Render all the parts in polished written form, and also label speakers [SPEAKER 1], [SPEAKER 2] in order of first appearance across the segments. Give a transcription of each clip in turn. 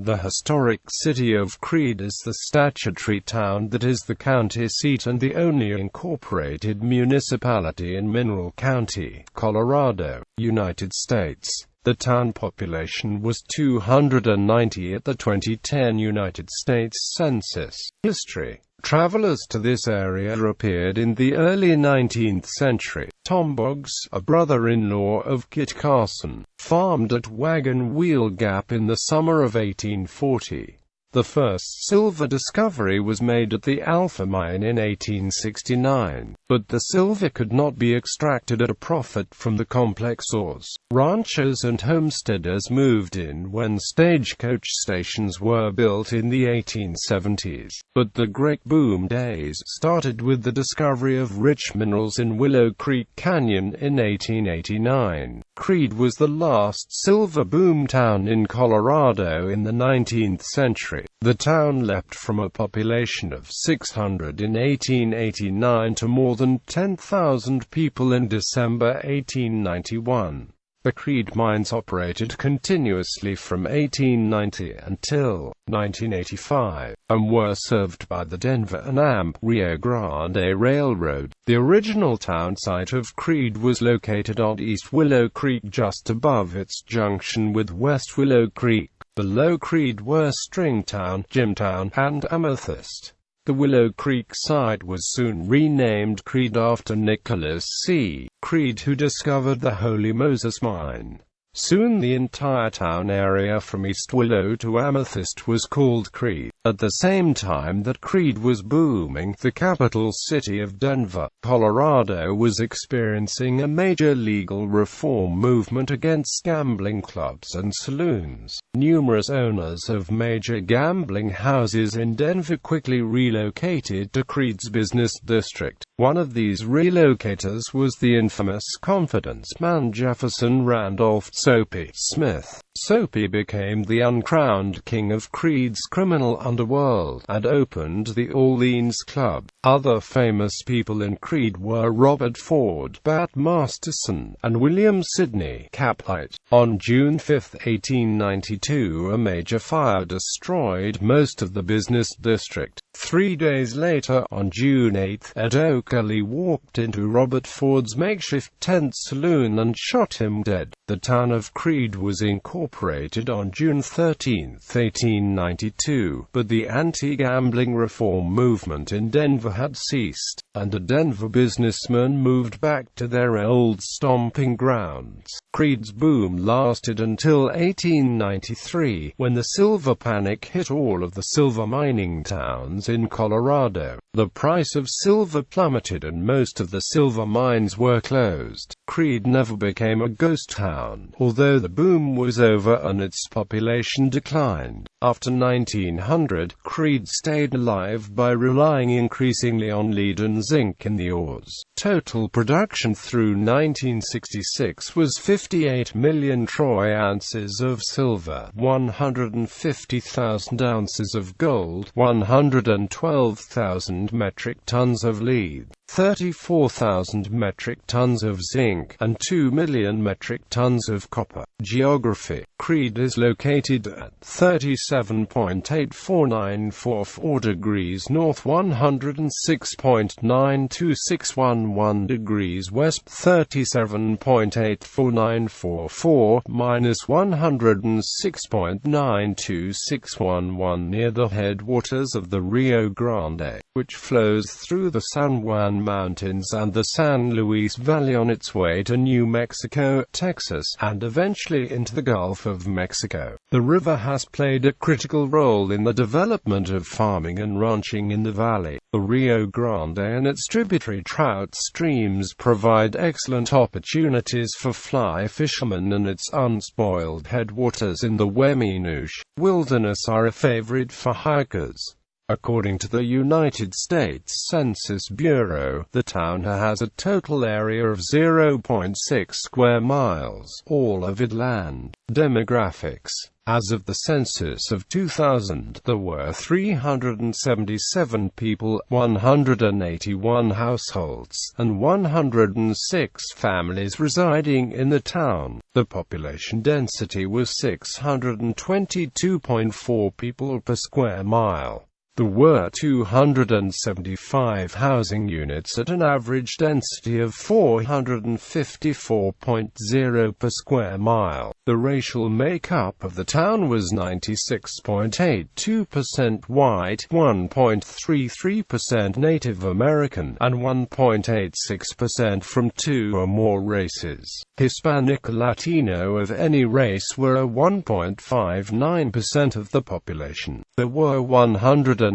[SPEAKER 1] The historic city of Creede is the statutory town that is the county seat and the only incorporated municipality in Mineral County, Colorado, United States. The town population was 290 at the 2010 United States Census. History. Travelers to this area appeared in the early 19th century. Tom Boggs, a brother-in-law of Kit Carson, farmed at Wagon Wheel Gap in the summer of 1840. The first silver discovery was made at the Alpha Mine in 1869, but the silver could not be extracted at a profit from the complex ores. Ranchers and homesteaders moved in when stagecoach stations were built in the 1870s, but the great boom days started with the discovery of rich minerals in Willow Creek Canyon in 1889. Creede was the last silver boom town in Colorado in the 19th century. The town leapt from a population of 600 in 1889 to more than 10,000 people in December 1891. The Creede mines operated continuously from 1890 until 1985, and were served by the Denver and Rio Grande Railroad. The original town site of Creede was located on East Willow Creek just above its junction with West Willow Creek. Below Creede were Stringtown, Jimtown, and Amethyst. The Willow Creek site was soon renamed Creede after Nicholas C. Creede, who discovered the Holy Moses Mine. Soon the entire town area from East Willow to Amethyst was called Creede. At the same time that Creede was booming, the capital city of Denver, Colorado was experiencing a major legal reform movement against gambling clubs and saloons. Numerous owners of major gambling houses in Denver quickly relocated to Creede's business district. One of these relocators was the infamous confidence man Jefferson Randolph Soapy Smith. Soapy became the uncrowned king of Creede's criminal underworld, and opened the Orleans Club. Other famous people in Creede were Robert Ford, Bat Masterson, and William Sidney Caplight. On June 5, 1892, a major fire destroyed most of the business district. 3 days later, on June 8, Ed Oakley walked into Robert Ford's makeshift tent saloon and shot him dead. The town of Creede was incorporated on June 13, 1892, but the anti-gambling reform movement in Denver had ceased, and the Denver businessmen moved back to their old stomping grounds. Creede's boom lasted until 1893, when the silver panic hit all of the silver mining towns in Colorado. The price of silver plummeted and most of the silver mines were closed. Creede never became a ghost town, although the boom was over and its population declined. After 1900, Creede stayed alive by relying increasingly on lead and zinc in the ores. Total production through 1966 was 58 million troy ounces of silver, 150,000 ounces of gold, 112,000 metric tons of lead, 34,000 metric tons of zinc, and 2 million metric tons of copper. Geography. Creede is located at 37.8494 degrees north, 106.92611 degrees west, 37.84944 minus 106.92611 near the headwaters of the Rio Grande, which flows through the San Juan Mountains and the San Luis Valley on its way to New Mexico, Texas, and eventually into the Gulf of Mexico. The river has played a critical role in the development of farming and ranching in the valley. The Rio Grande and its tributary trout streams provide excellent opportunities for fly fishermen, and its unspoiled headwaters in the Weminuche Wilderness are a favorite for hikers. According to the United States Census Bureau, the town has a total area of 0.6 square miles, all of it land. Demographics. As of the census of 2000, there were 377 people, 181 households, and 106 families residing in the town. The population density was 622.4 people per square mile. There were 275 housing units at an average density of 454.0 per square mile. The racial makeup of the town was 96.82% white, 1.33% Native American, and 1.86% from two or more races. Hispanic or Latino of any race were 1.59% of the population. There were 181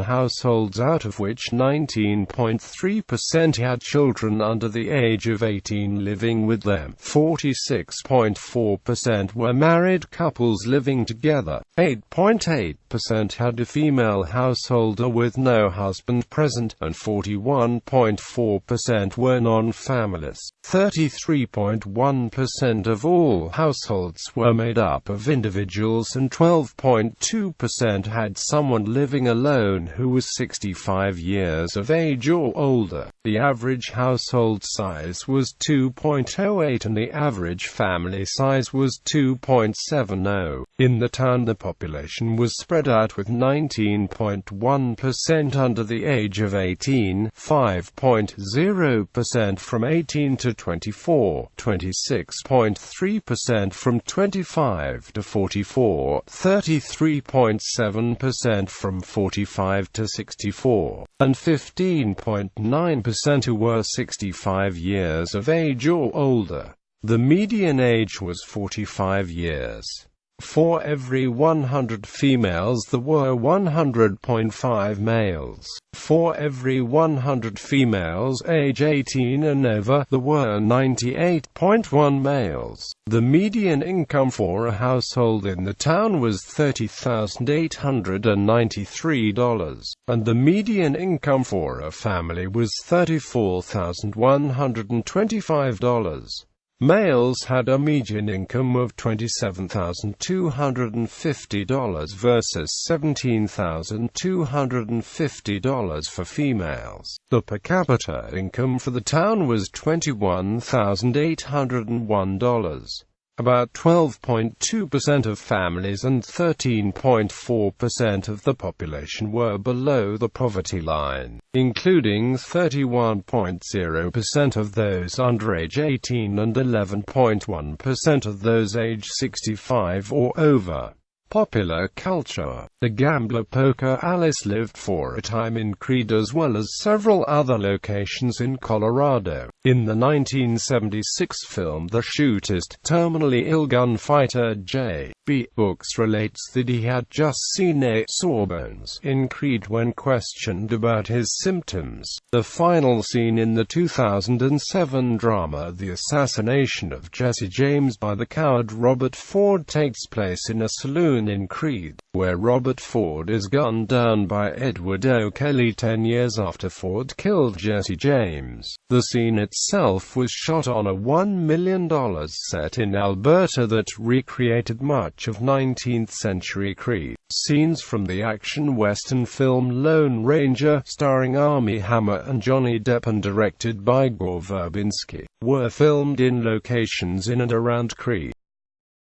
[SPEAKER 1] households, out of which 19.3% had children under the age of 18 living with them. 46.4% were married couples living together. 8.8% had a female householder with no husband present, and 41.4% were non-families. 33.1% of all households were made up of individuals, and 12.2% had someone living alone who was 65 years of age or older. The average household size was 2.08 and the average family size was 2.70. In the town, the population was spread out, with 19.1% under the age of 18, 5.0% from 18 to 24, 26.3% from 25 to 44, 33.7% from 45 to 64, and 15.9% who were 65 years of age or older. The median age was 45 years. For every 100 females there were 100.5 males. For every 100 females age 18 and over, there were 98.1 males. The median income for a household in the town was $30,893, and the median income for a family was $34,125. Males had a median income of $27,250 versus $17,250 for females. The per capita income for the town was $21,801. About 12.2% of families and 13.4% of the population were below the poverty line, including 31.0% of those under age 18 and 11.1% of those age 65 or over. Popular culture. The gambler Poker Alice lived for a time in Creede as well as several other locations in Colorado. In the 1976 film The Shootist, terminally ill gunfighter J.B. Books relates that he had just seen a Sawbones in Creede when questioned about his symptoms. The final scene in the 2007 drama The Assassination of Jesse James by the coward Robert Ford takes place in a saloon in Creede, where Robert Ford is gunned down by Edward O'Kelly 10 years after Ford killed Jesse James. The scene itself was shot on a $1 million set in Alberta that recreated much of 19th-century Creede. Scenes from the action western film Lone Ranger, starring Armie Hammer and Johnny Depp and directed by Gore Verbinski, were filmed in locations in and around Creede.